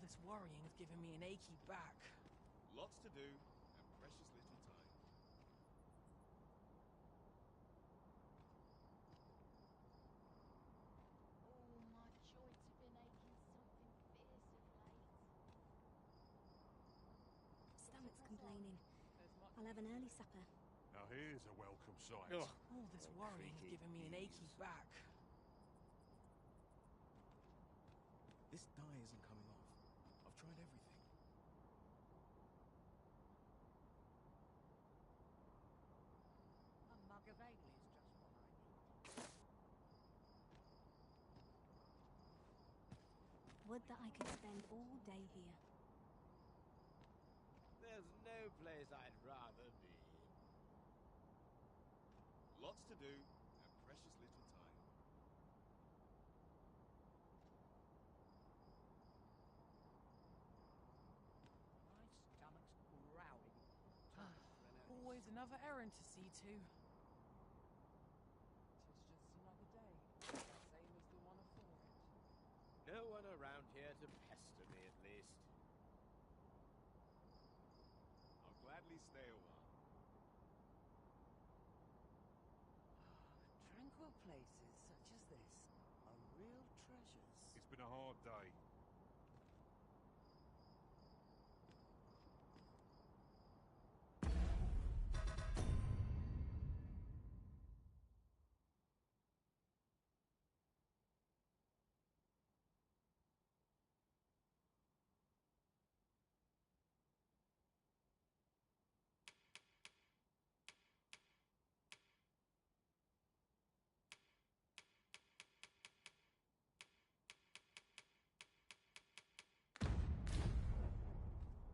this worrying's giving me an achy back. Lots to do, and precious little time. Oh, my joints have been aching something fierce of late. Stomach's complaining. I'll have an early supper. Now here's a welcome sight. All this worrying's giving me an achy back. This dye isn't coming off. I've tried everything. A mug of ale is just what I need. Would that I could spend all day here. There's no place I'd rather be. Lots to do, and precious little time. My stomach's growling. Always another errand to see to. Tis just another day, same as the one afore it. No one around here to pester me, at least. I'll gladly stay a while. Tranquil places such as this are real treasures. It's been a hard day.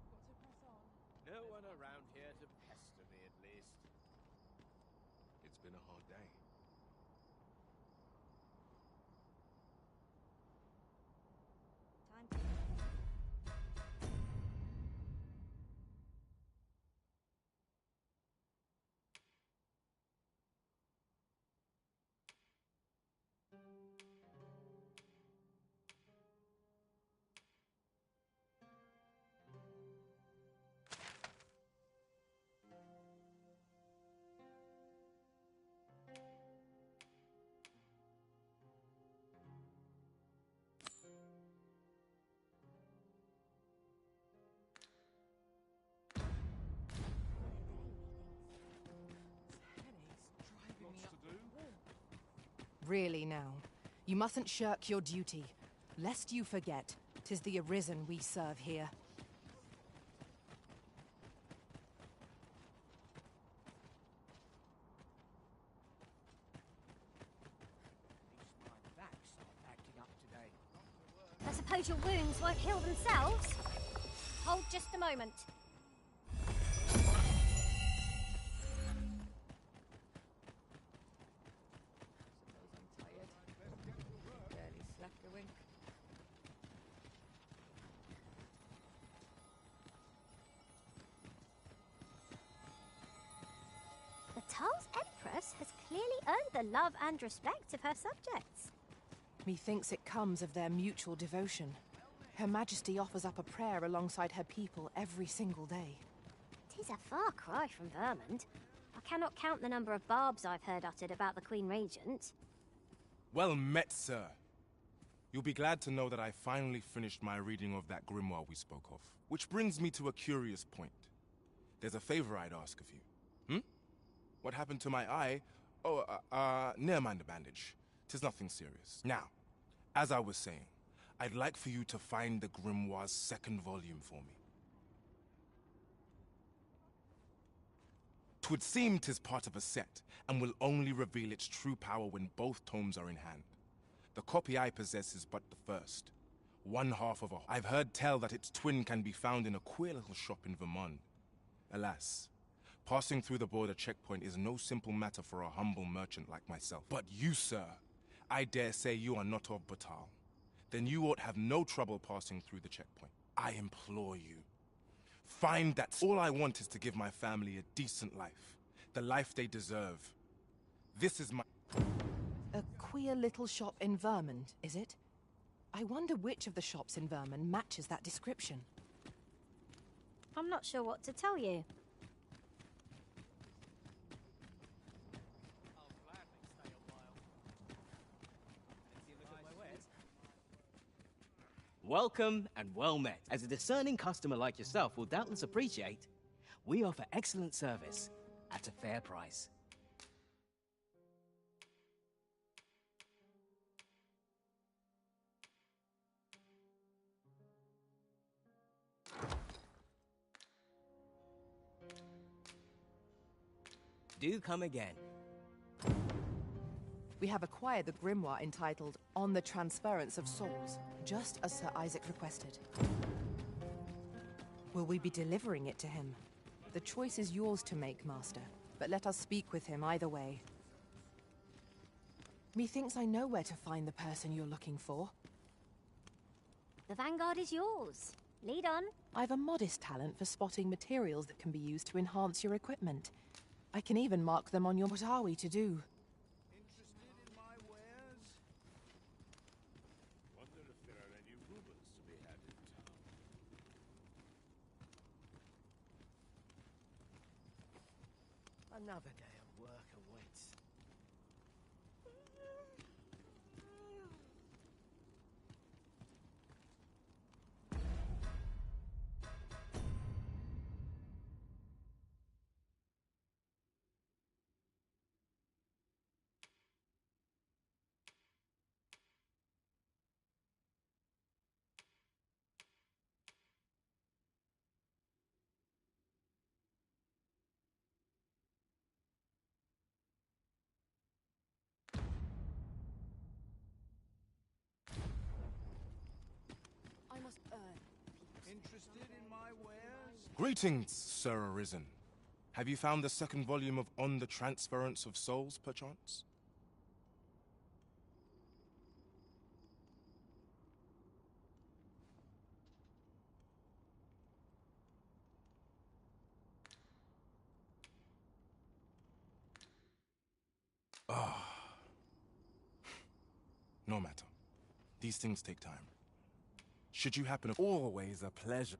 Got to press on. No one around here to pester me, at least. It's been a hard day. Time to... Headache's driving me Lots up to the do. wall. Really now, you mustn't shirk your duty, lest you forget 'tis the Arisen we serve here. At least my back's not acting up today. I suppose your wounds won't heal themselves? Hold just a moment. Suppose I'm tired. Barely slept a wink. The Tal's Empress has clearly earned the love and respect of her subjects. Methinks it comes of their mutual devotion. Her Majesty offers up a prayer alongside her people every single day. 'Tis a far cry from Vermont. I cannot count the number of barbs I've heard uttered about the Queen Regent. Well met, sir. You'll be glad to know that I finally finished my reading of that grimoire we spoke of. Which brings me to a curious point. There's a favor I'd ask of you. What happened to my eye? Oh, never mind the bandage. 'Tis nothing serious. Now, as I was saying, I'd like for you to find the grimoire's second volume for me. 'Twould seem 'tis part of a set, and will only reveal its true power when both tomes are in hand. The copy I possess is but the first. One half of a... I've heard tell that its twin can be found in a queer little shop in Vermont. Alas, passing through the border checkpoint is no simple matter for a humble merchant like myself. But you, sir, I dare say you are not of Batal. Then you ought have no trouble passing through the checkpoint. I implore you. Find that. All I want is to give my family a decent life. The life they deserve. This is my... A queer little shop in Vermont, is it? I wonder which of the shops in Vermund matches that description. I'm not sure what to tell you. Welcome and well met. As a discerning customer like yourself will doubtless appreciate, we offer excellent service at a fair price. Do come again. We have acquired the grimoire entitled On the Transference of Souls, just as Sir Isaac requested. Will we be delivering it to him? The choice is yours to make, Master, but let us speak with him either way. Methinks I know where to find the person you're looking for. The Vanguard is yours. Lead on. I've a modest talent for spotting materials that can be used to enhance your equipment. I can even mark them on your... What are we to do? Interested in my wares? Wonder if there are any rubles to be had in town. Another day of work awaits. I must earn. Interested in my wares? Greetings, Sir Arisen. Have you found the second volume of On the Transference of Souls, perchance? Ah. No matter. These things take time. Should you happen to... Always a pleasure.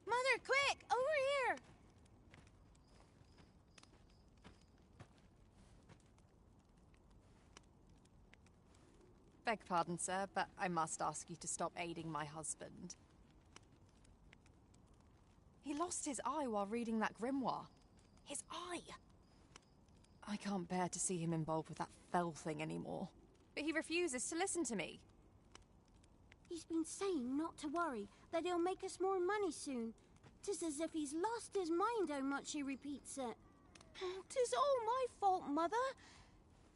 Mother, quick! Over here! Beg pardon, sir, but I must ask you to stop aiding my husband. He lost his eye while reading that grimoire. His eye! I can't bear to see him involved with that fell thing anymore. But he refuses to listen to me. He's been saying not to worry, that he'll make us more money soon. 'Tis as if he's lost his mind how much he repeats it. 'Tis all my fault, Mother.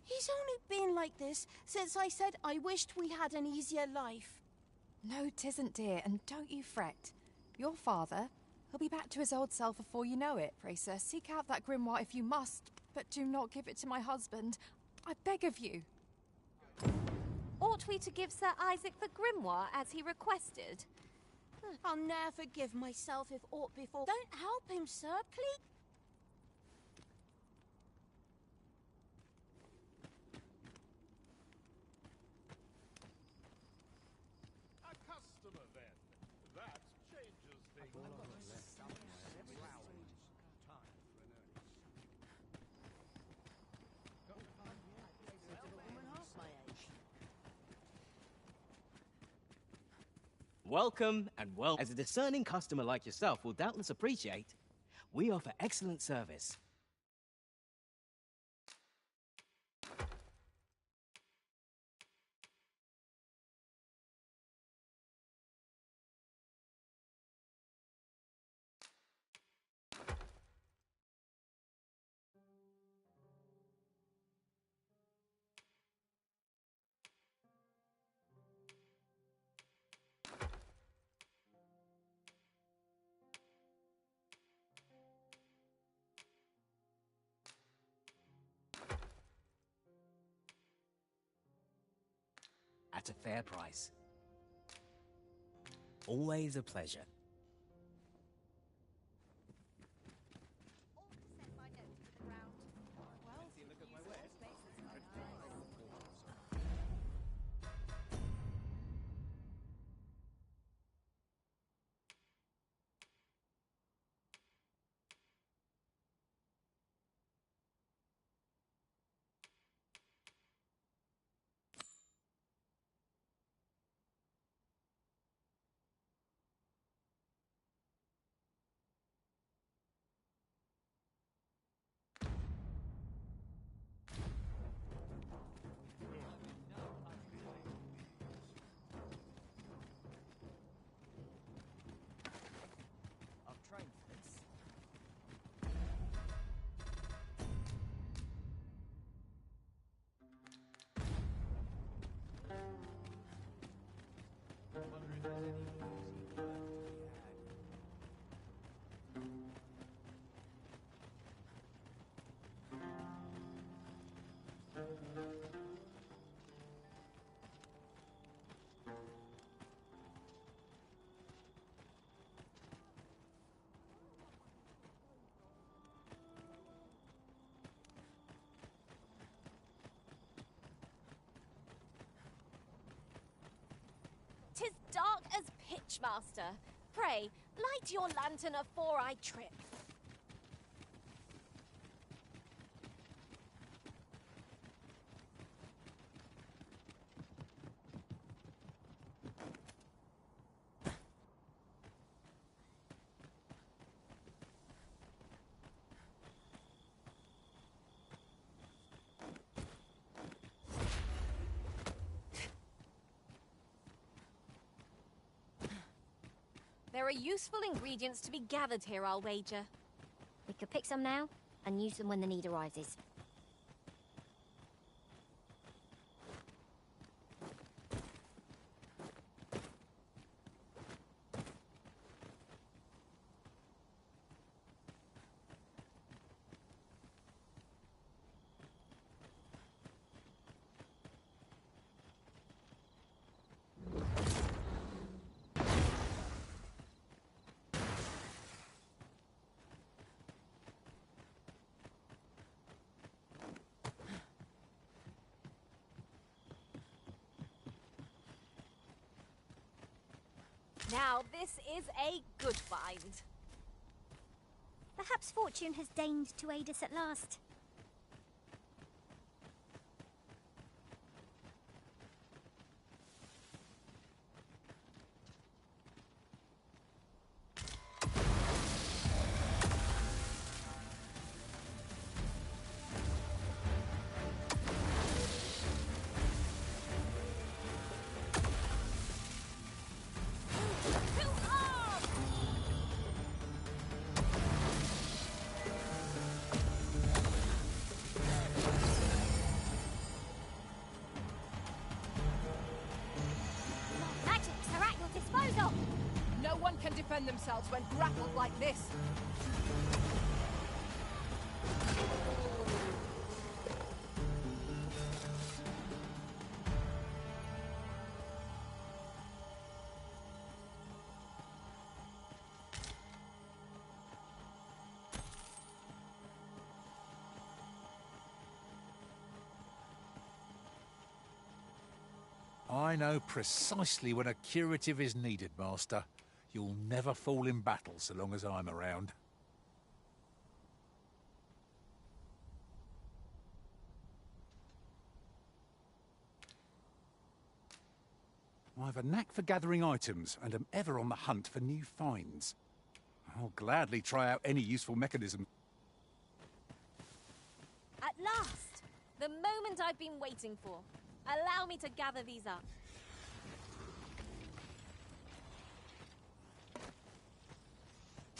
He's only been like this since I said I wished we had an easier life. No, 'tisn't, dear, and don't you fret. Your father, he'll be back to his old self before you know it. Pray, sir, seek out that grimoire if you must, but do not give it to my husband. I beg of you. Ought we to give Sir Isaac the grimoire as he requested? I'll never forgive myself if aught before. Don't help him, sir, please. A customer, then. That changes things. Welcome and well. As a discerning customer like yourself will doubtless appreciate, we offer excellent service. At a fair price. Always a pleasure. "'Tis dark as pitch, master. Pray, light your lantern afore I trip." There are useful ingredients to be gathered here, I'll wager. We could pick some now and use them when the need arises. Now, this is a good find. Perhaps fortune has deigned to aid us at last. yourselves when grappled like this. I know precisely when a curative is needed, Master. You'll never fall in battle so long as I'm around. I've a knack for gathering items and am ever on the hunt for new finds. I'll gladly try out any useful mechanism. At last! The moment I've been waiting for. Allow me to gather these up.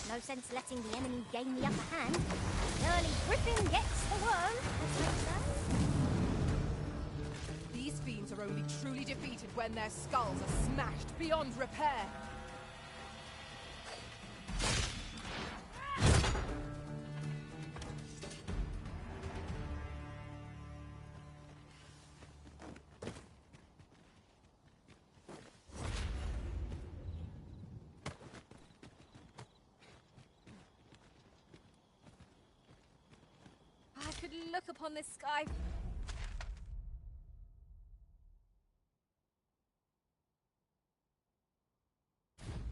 No sense letting the enemy gain the upper hand. Early gripping gets the worm, as they say. These fiends are only truly defeated when their skulls are smashed beyond repair. I could look upon this sky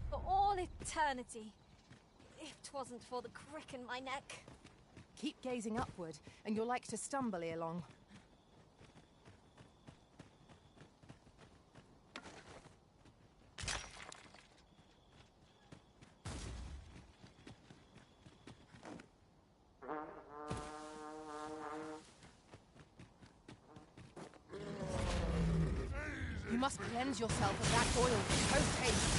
for all eternity, if 'twasn't for the crick in my neck. Keep gazing upward, and you're like to stumble ere long. You must cleanse yourself of that oil post haste.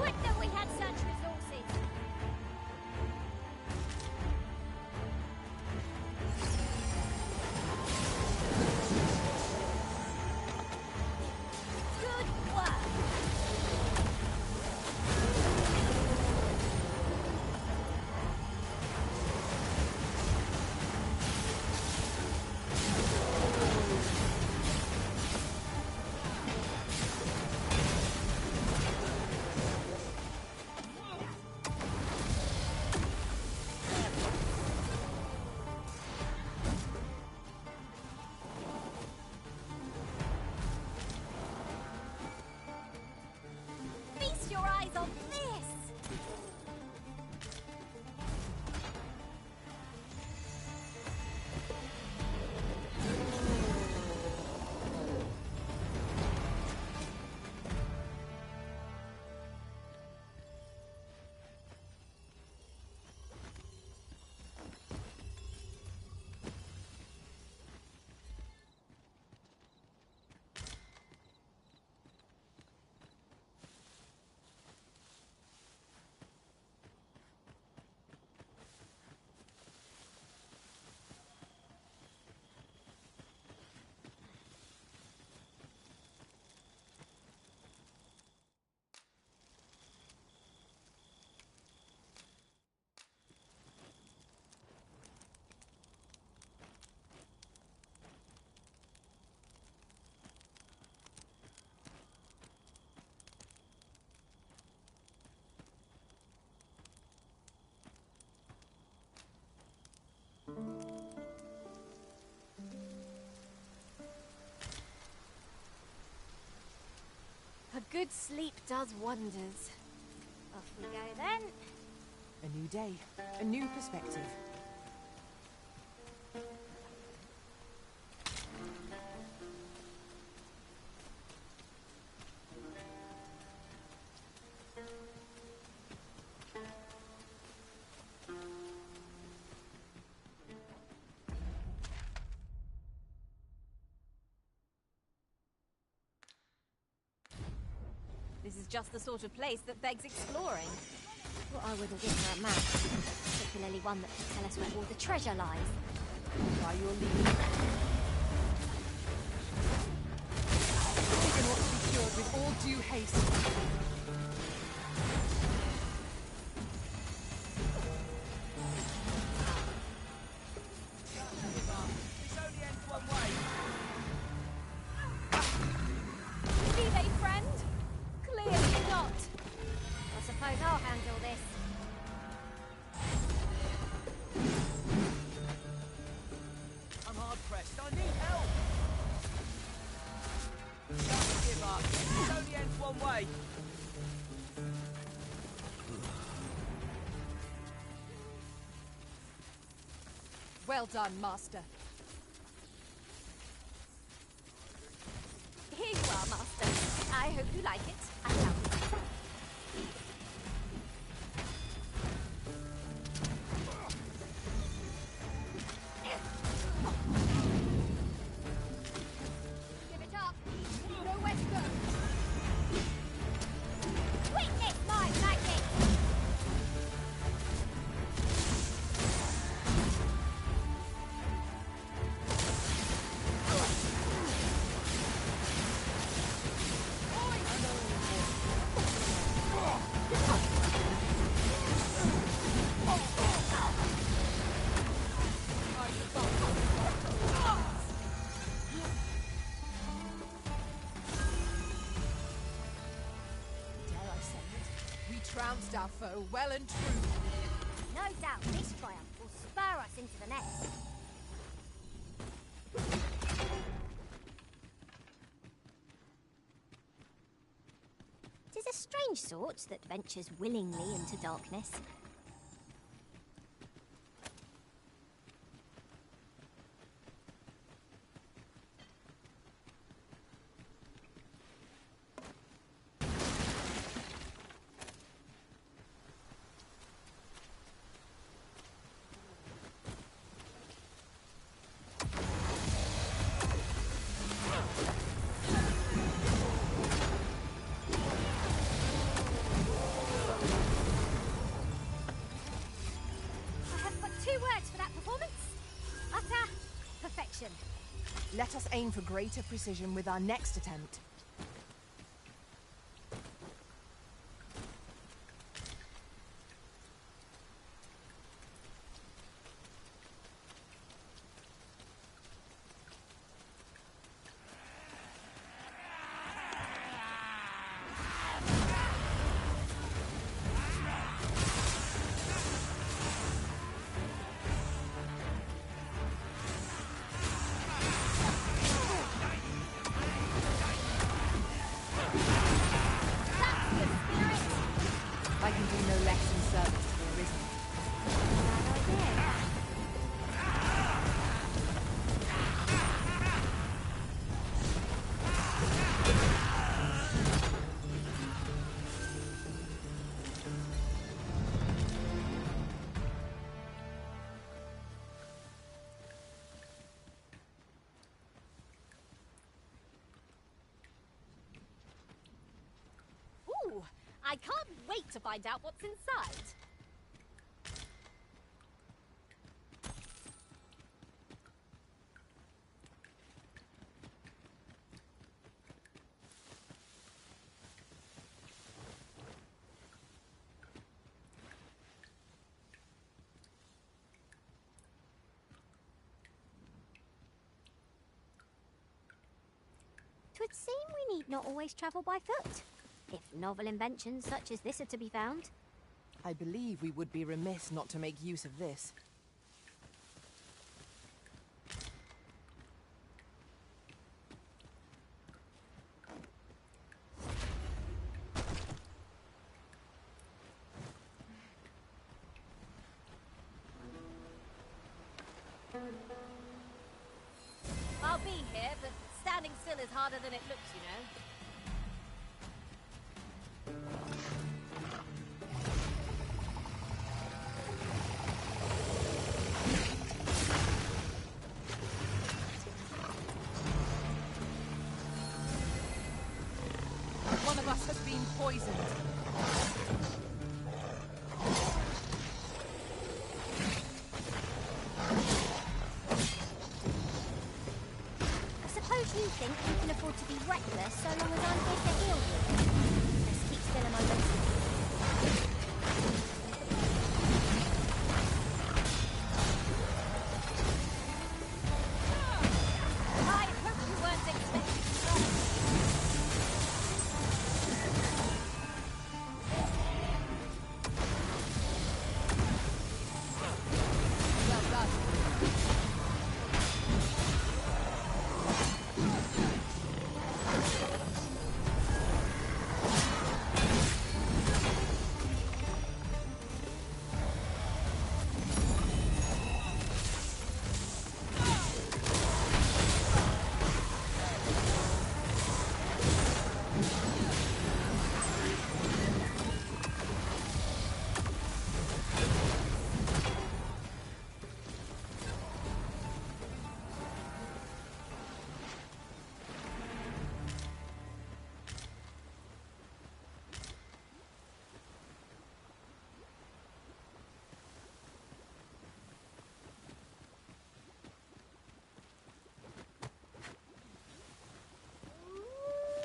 Would that we had such resources. Good work. Feast your eyes on this! A good sleep does wonders. Off we go then. A new day, a new perspective. This is just the sort of place that begs exploring. What I wouldn't give for a map, particularly one that could tell us where all the treasure lies. By your leave. Taken ought to be cured with all due haste. This only ends one way. Be they friend? Clearly not. I suppose I'll handle this. I'm hard pressed. I need help. Don't give up. This only ends one way. Well done, Master. Here you are, Master. I hope you like it. I shall. Give it up. Nowhere to go. Witness my lightning! Dare I say it? We trounced our foe well and true. No doubt this triumph will spur us into the next. Tis a strange sort that ventures willingly into darkness. I have but two words for that performance. Utter perfection. Let us aim for greater precision with our next attempt. I can do no less in service to the Arisen. Ooh, I can't wait to find out what's inside. Twould seem we need not always travel by foot, if novel inventions such as this are to be found. I believe we would be remiss not to make use of this. I'll be here, but standing still is harder than it looks, you know. One of us has been poisoned. suppose you think you can afford to be reckless so long as I'm here to heal you. Let's keep still a moment. I hope you weren't expecting well done.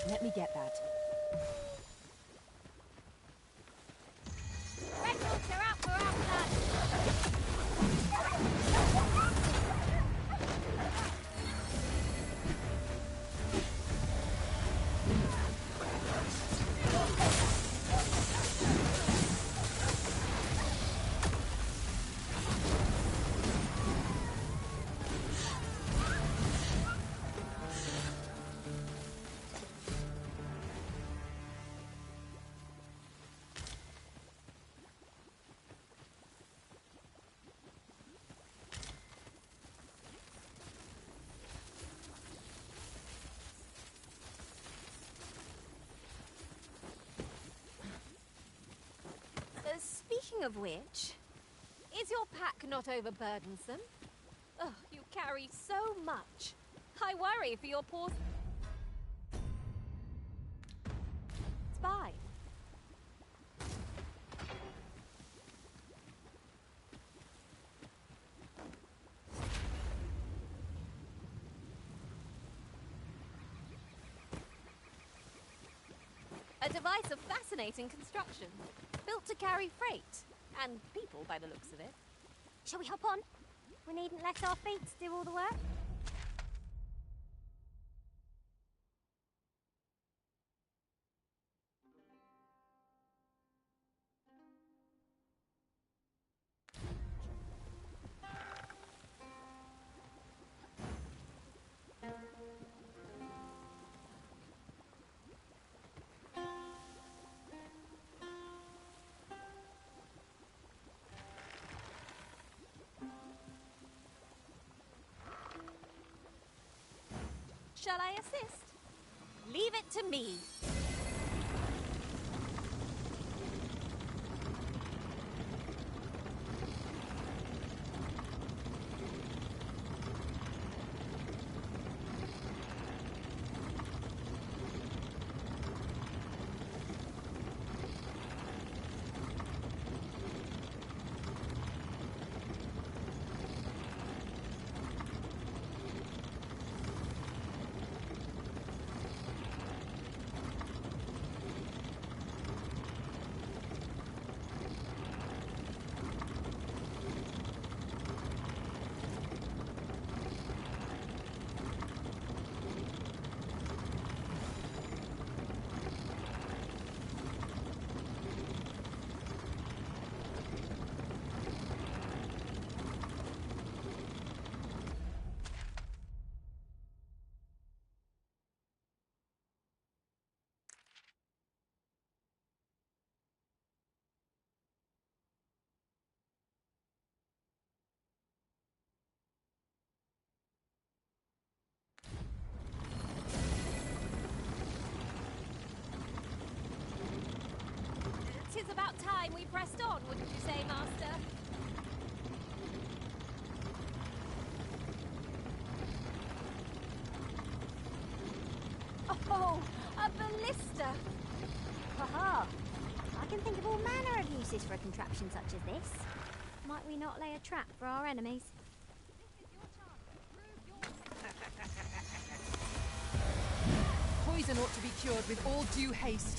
Let me get that. Records are out for our blood. Speaking of which, is your pack not overburdensome? Oh, you carry so much. I worry for your poor spine. A device of fascinating construction, built to carry freight, and people by the looks of it. Shall we hop on? We needn't let our feet do all the work. Shall I assist? Leave it to me. It's about time we pressed on, wouldn't you say, Master? Oh, a ballista! Haha! I can think of all manner of uses for a contraption such as this. Might we not lay a trap for our enemies? poison ought to be cured with all due haste.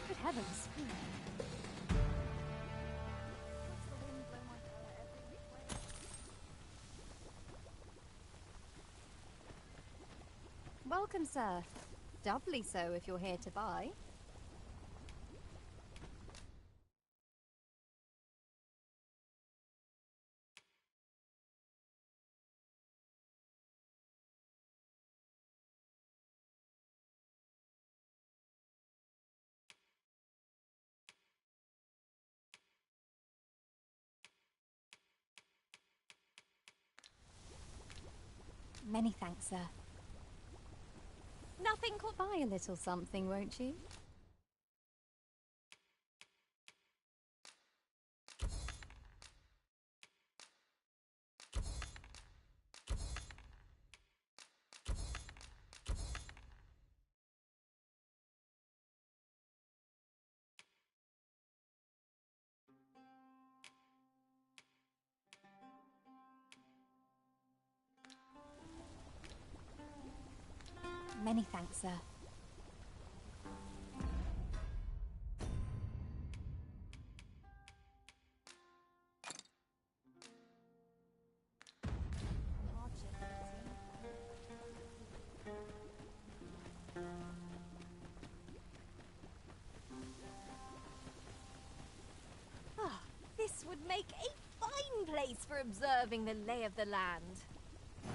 Good heavens. Welcome, sir. Doubly so if you're here to buy. Many thanks, sir. Nothing could buy a little something, won't you? Many thanks, sir. Ah, this would make a fine place for observing the lay of the land.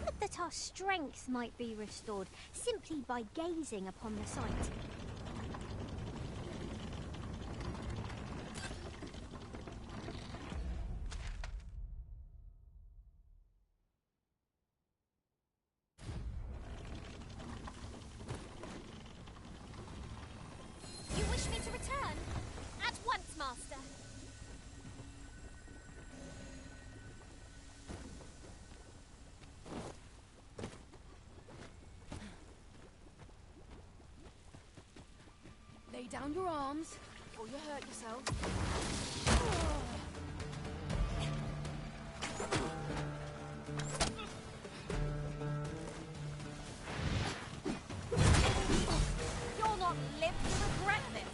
Would that our strength might be restored simply by gazing upon the sight. You wish me to return? At once, Master. Lay down your arms, or you hurt yourself. You'll not live to regret this.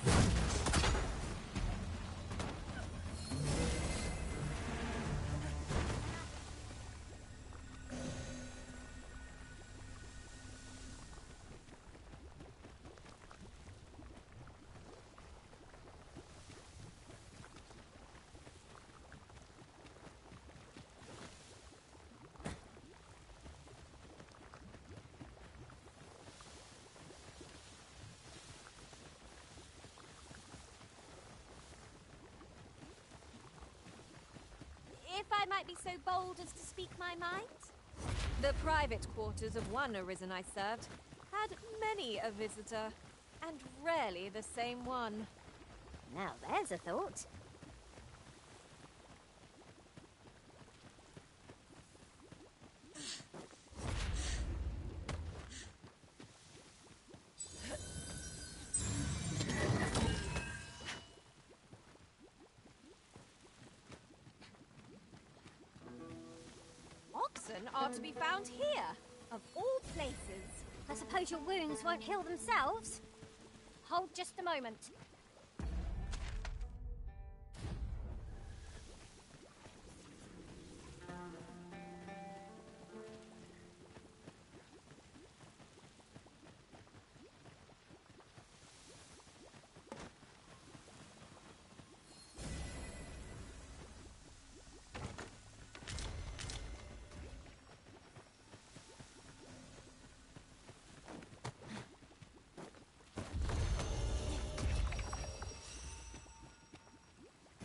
If I might be so bold as to speak my mind? The private quarters of one arisen I served had many a visitor, and rarely the same one. Now there's a thought. Oxen are to be found here, of all places. I suppose your wounds won't heal themselves? Hold just a moment.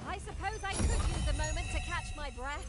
I suppose I could use a moment to catch my breath.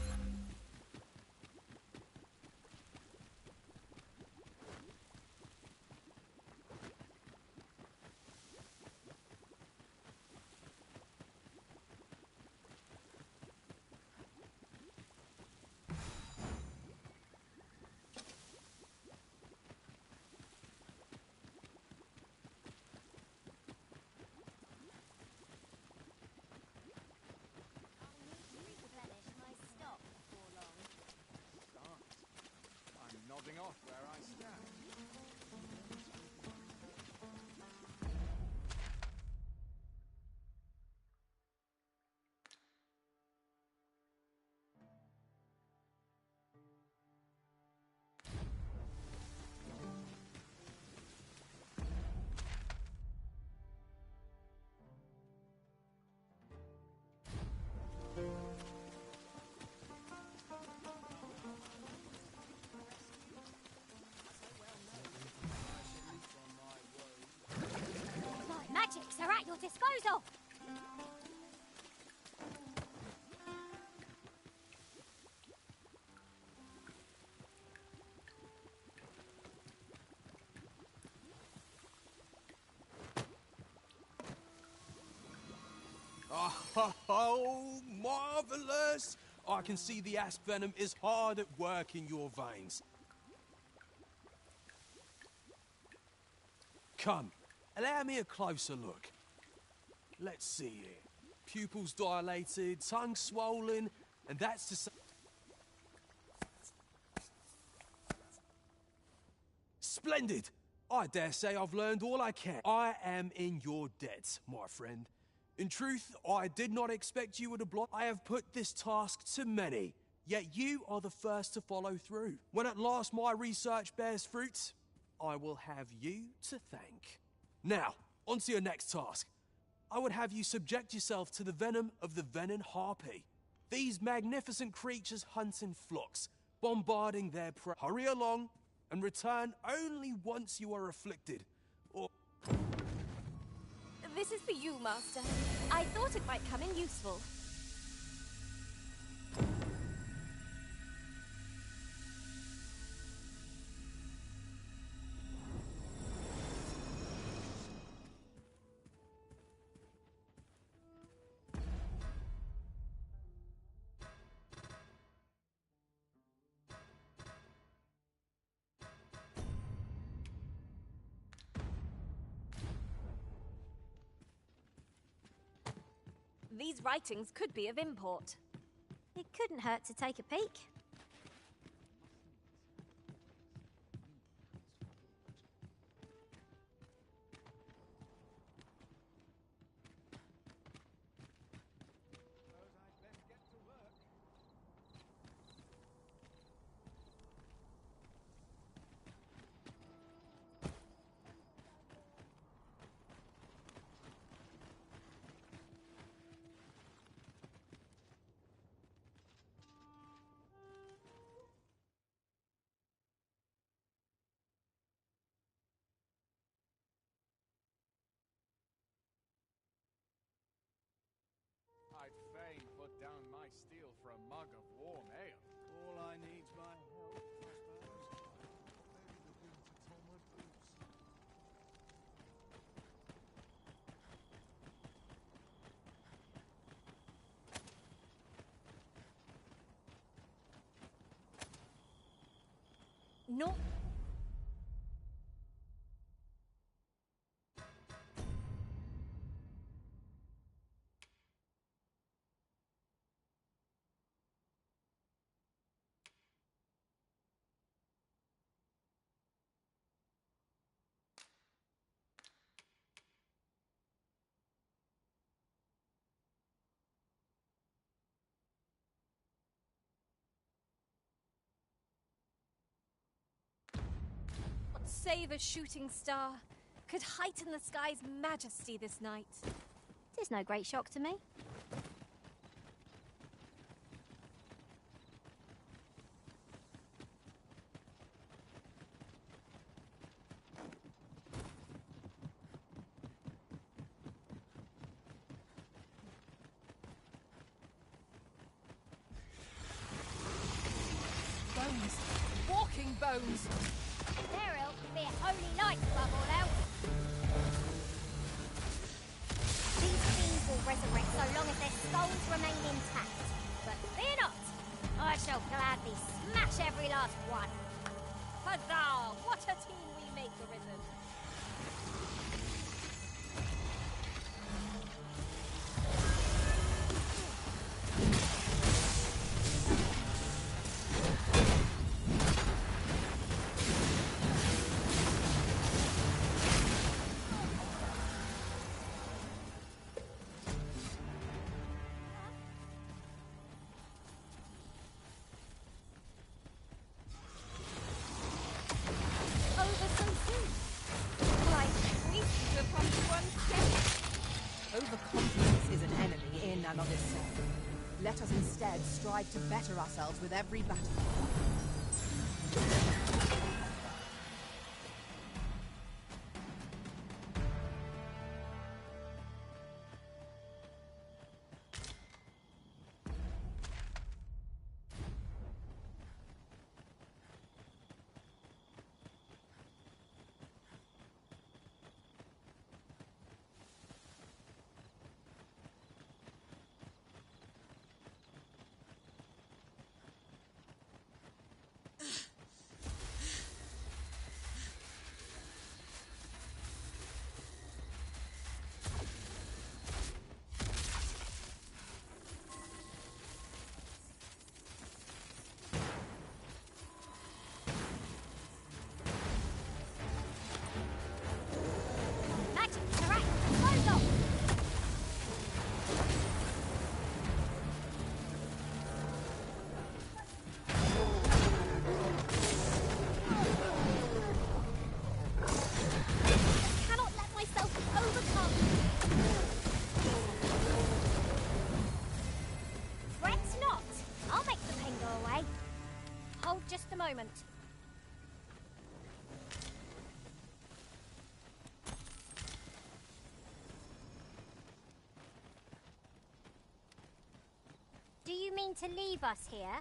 dispose of. Oh, marvelous! I can see the asp venom is hard at work in your veins. Come, allow me a closer look. Let's see here. Pupils dilated, tongue swollen, and that's to say... Splendid! I dare say I've learned all I can. I am in your debt, my friend. In truth, I did not expect you would oblige. I have put this task to many, yet you are the first to follow through. When at last my research bears fruit, I will have you to thank. Now, on to your next task. I would have you subject yourself to the venom of the venom harpy. These magnificent creatures hunt in flocks, bombarding their prey. Hurry along and return only once you are afflicted, or... This is for you, Master. I thought it might come in useful. These writings could be of import. It couldn't hurt to take a peek. I'd fain put down my steel for a mug of warm ale. All I need's my help, I suppose. Maybe the wind to tie my boots. No. Save a shooting star could heighten the sky's majesty this night. Tis no great shock to me. Bones. Walking bones. There'll be a holy light above all else. These fiends will resurrect so long as their skulls remain intact. But fear not, I shall gladly smash every last one. Huzzah! What a team we make, Arisen! Overconfidence is an enemy in and of itself. Let us instead strive to better ourselves with every battle. moment. Do you mean to leave us here?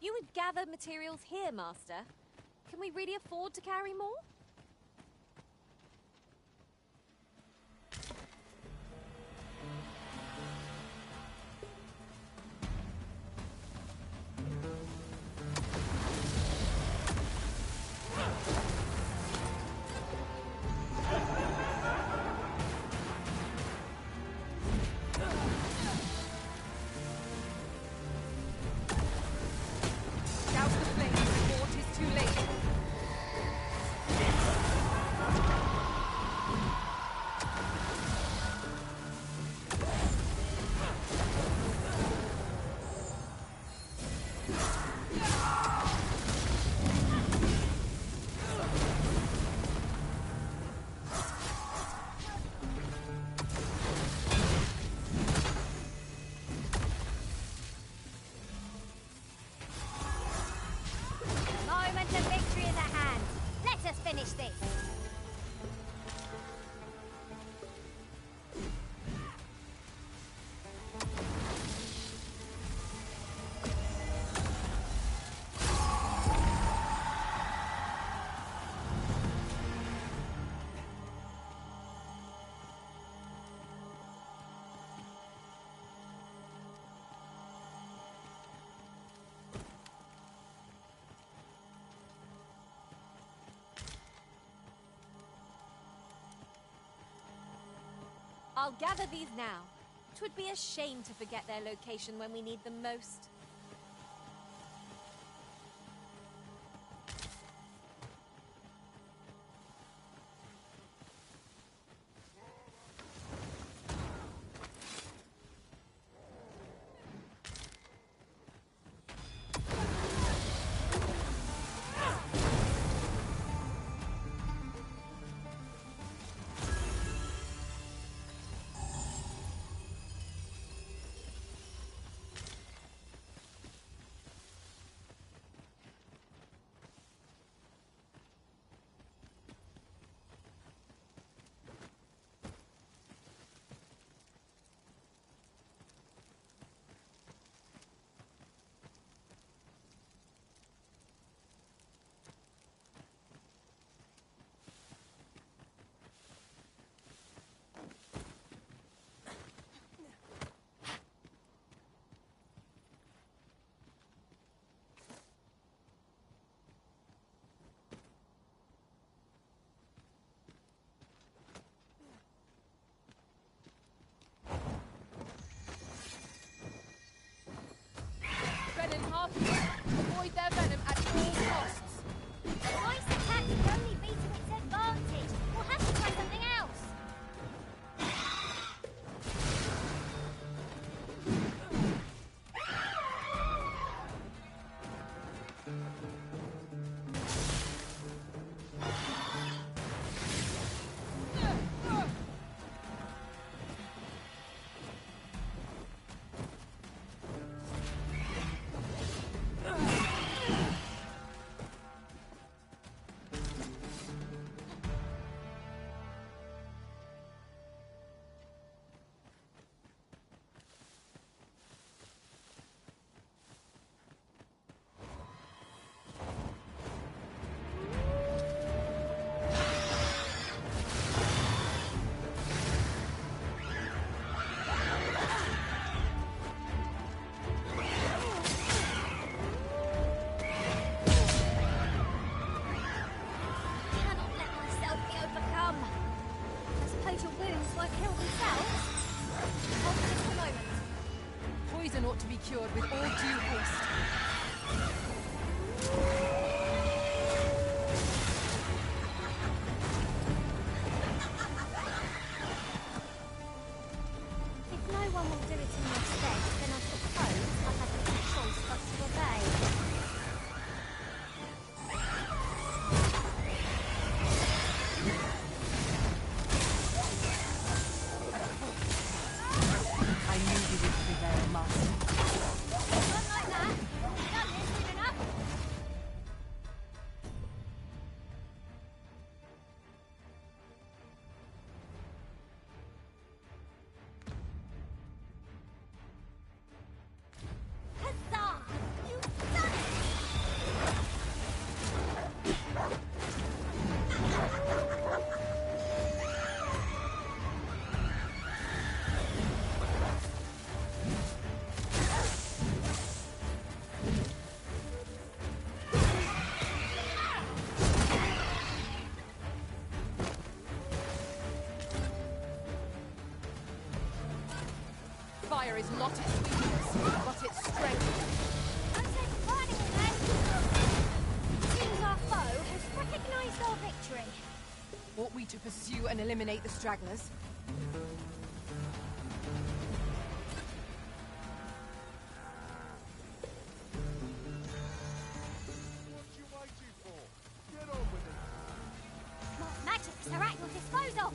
You would gather materials here, Master. Can we really afford to carry more? Douse the flames before 'tis too late. Moment of victory is at hand. Let us finish this. I'll gather these now. 'Twould be a shame to forget their location when we need them most. fire is not its weakness, but its strength. I'm so funny, then. Seems our foe has recognized our victory. Ought we to pursue and eliminate the stragglers? What you waiting for? Get on with it. What magics are at your disposal?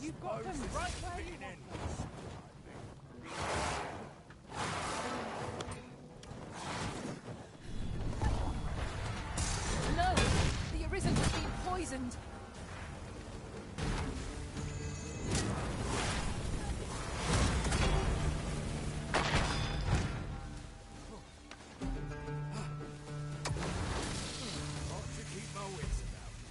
You've got them right where you want them. No! The Arisen has been poisoned! Ought to keep my wits about me.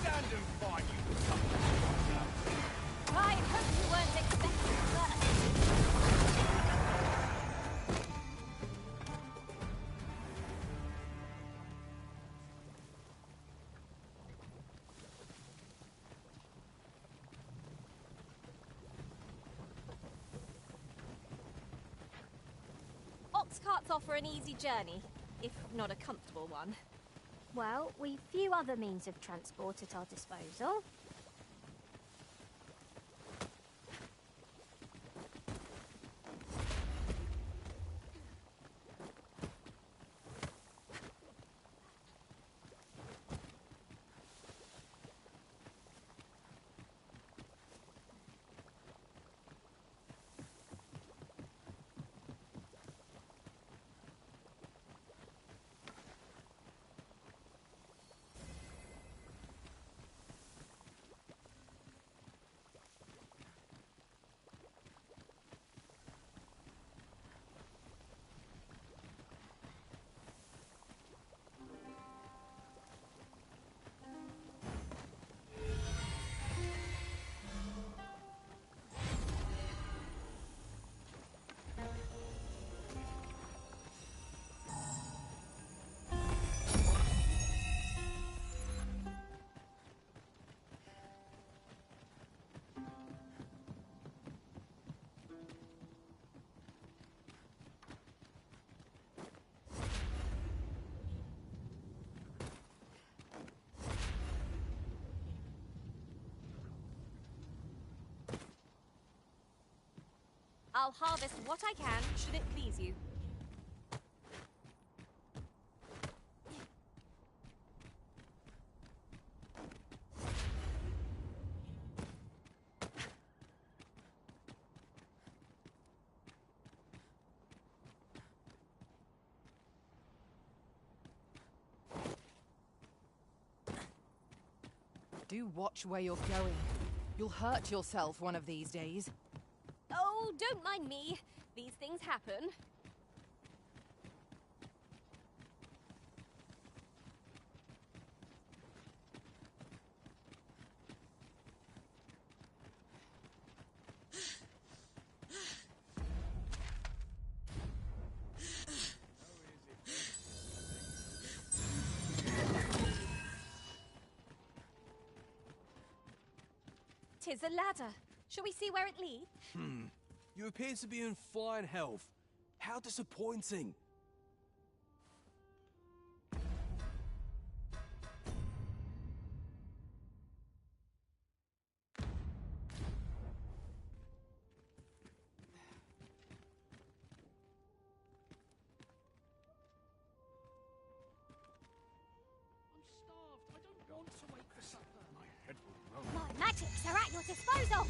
Stand and fight, you I hope you weren't expecting that. Ox carts offer an easy journey, if not a comfortable one. Well, we've few other means of transport at our disposal. I'll harvest what I can, should it please you. Do watch where you're going. You'll hurt yourself one of these days. Oh, don't mind me. These things happen. is a ladder. Shall we see where it leads? You appear to be in fine health. How disappointing. My magics are at your disposal!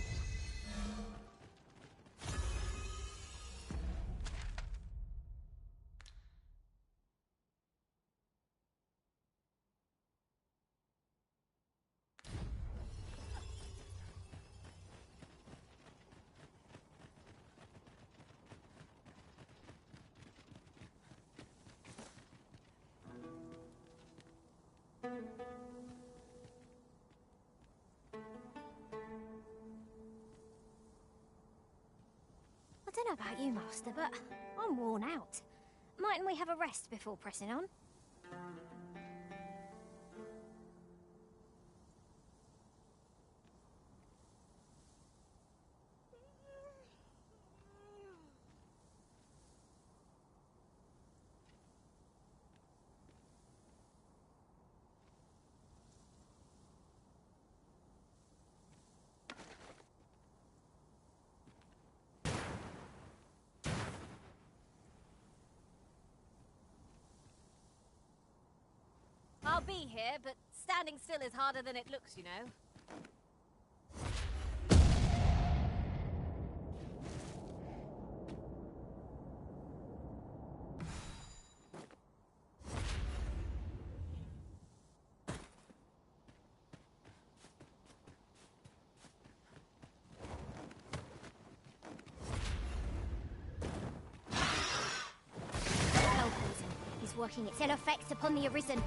I don't know about you, Master, but I'm worn out. Mightn't we have a rest before pressing on? I'll be here, but standing still is harder than it looks, you know. Spell poison is working its ill effects upon the Arisen.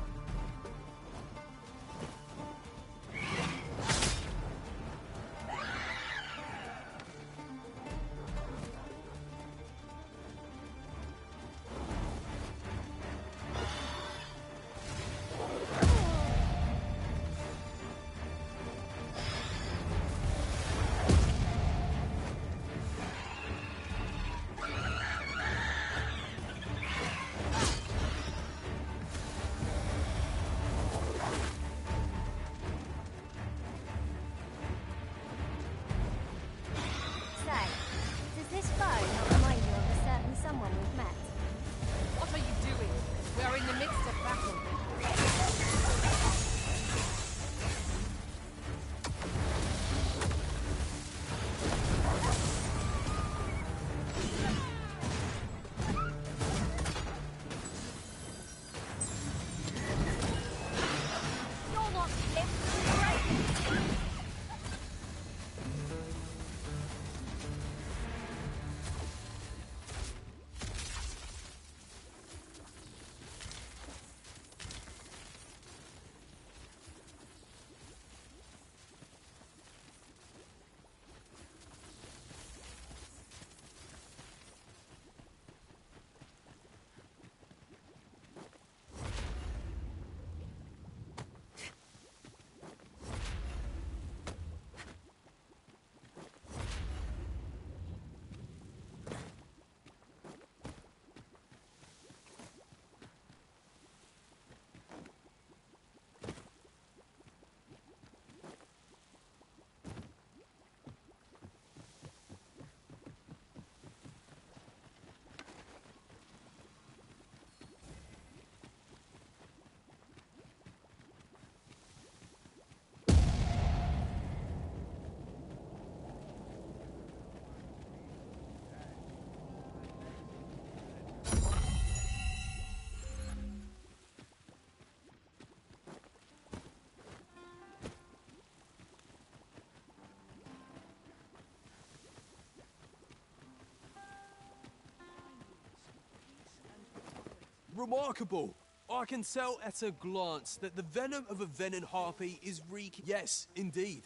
Remarkable! I can tell at a glance that the venom of a venom harpy is Yes, indeed.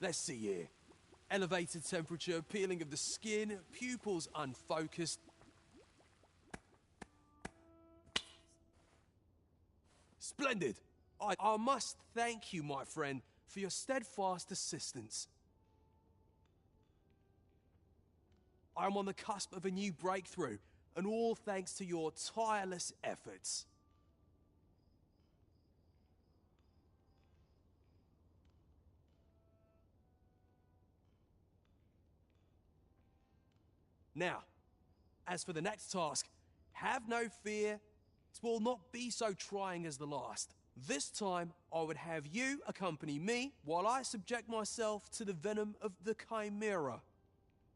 Let's see here. Elevated temperature, peeling of the skin, pupils unfocused. Splendid! I must thank you, my friend, for your steadfast assistance. I'm on the cusp of a new breakthrough, and all thanks to your tireless efforts. Now, as for the next task, have no fear. It will not be so trying as the last. This time, I would have you accompany me while I subject myself to the venom of the Chimera.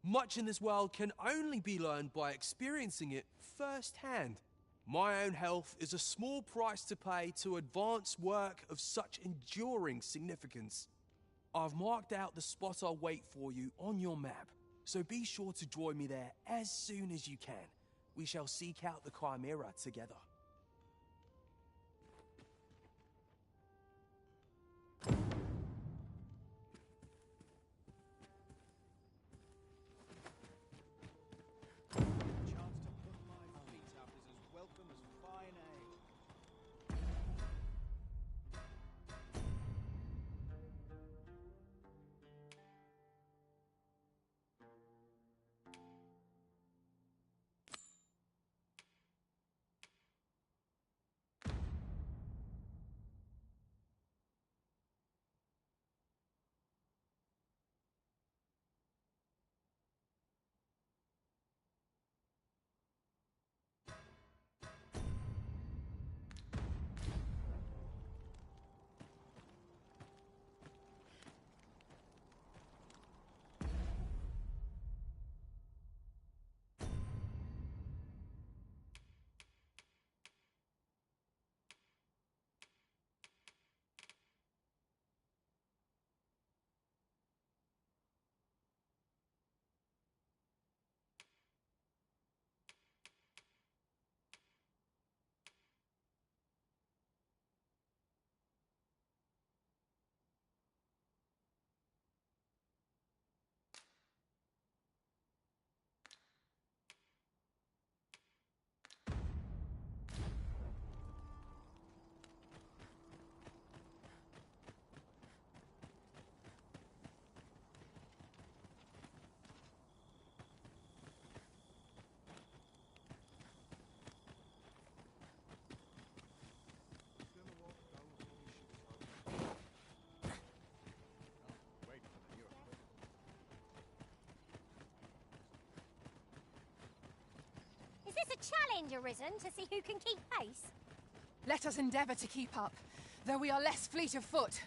Much in this world can only be learned by experiencing it firsthand. My own health is a small price to pay to advance work of such enduring significance. I've marked out the spot I'll wait for you on your map, so be sure to join me there as soon as you can. We shall seek out the Chimera together. Is this a challenge arisen to see who can keep pace? Let us endeavour to keep up, though we are less fleet of foot.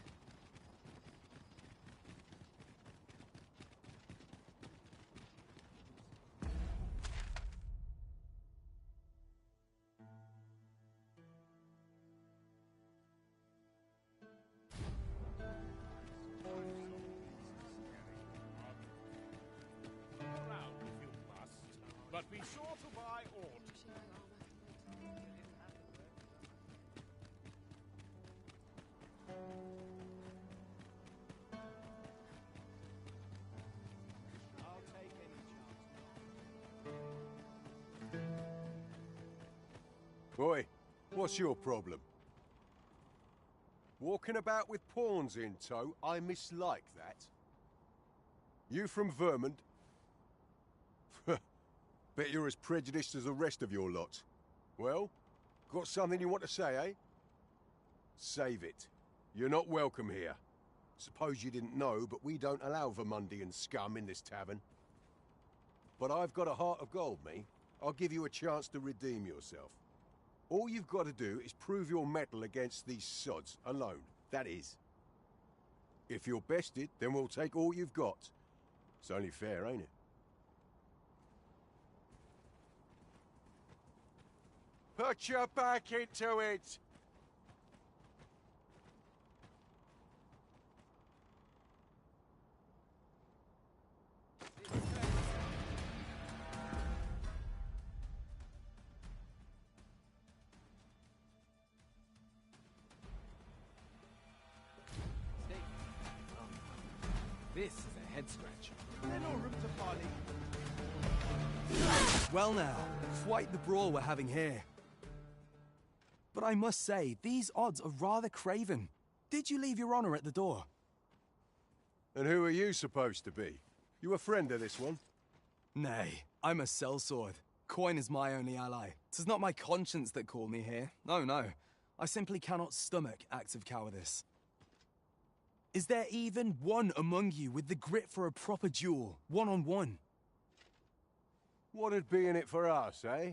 But be sure to buy aught. I'll take any chance. Oi, what's your problem? Walking about with pawns in tow, I mislike that. You from Vermont? Bet you're as prejudiced as the rest of your lot. Well, got something you want to say, eh? Save it. You're not welcome here. Suppose you didn't know, but we don't allow Vermundian scum in this tavern. But I've got a heart of gold, me. I'll give you a chance to redeem yourself. All you've got to do is prove your mettle against these sods, alone. That is. If you're bested, then we'll take all you've got. It's only fair, ain't it? Put your back into it! This is a head scratcher. There's no room to parley. Well now, quite the brawl we're having here. But I must say, these odds are rather craven. Did you leave your honor at the door? And who are you supposed to be? You a friend of this one? Nay, I'm a sellsword. Coin is my only ally. 'Tis not my conscience that called me here. No, no. I simply cannot stomach acts of cowardice. Is there even one among you with the grit for a proper duel, one-on-one? What'd be in it for us, eh?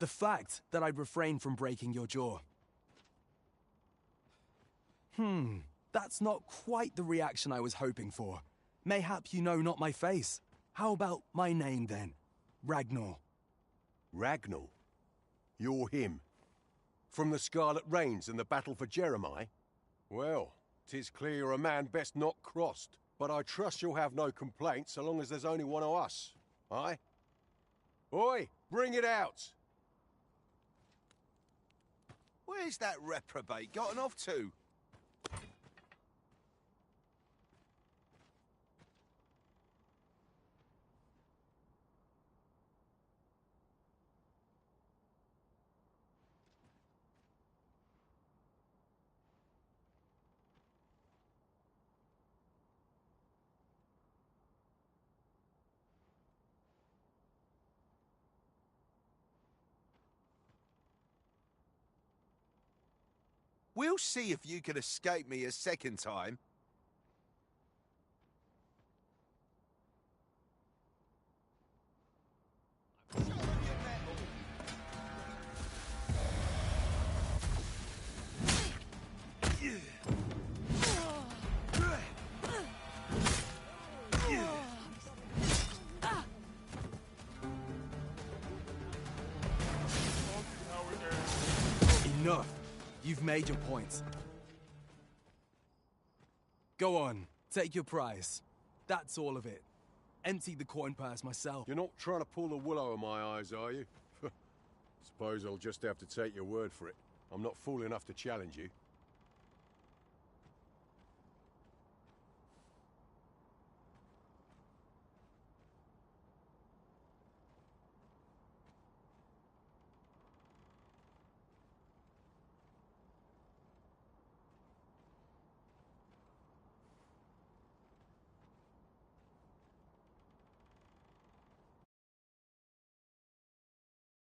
The fact that I'd refrain from breaking your jaw. That's not quite the reaction I was hoping for. Mayhap you know not my face. How about my name, then? Ragnar. Ragnar? You're him? From the Scarlet Rains and the battle for Jeremiah? Well, 'tis clear you're a man best not crossed. But I trust you'll have no complaints so long as there's only one of us. Aye? Oi, bring it out! Where's that reprobate gotten off to? We'll see if you can escape me a second time. Enough. You've made your point. Go on, take your prize. That's all of it. Empty the coin purse myself. You're not trying to pull the wool over my eyes, are you? Suppose I'll just have to take your word for it. I'm not fool enough to challenge you.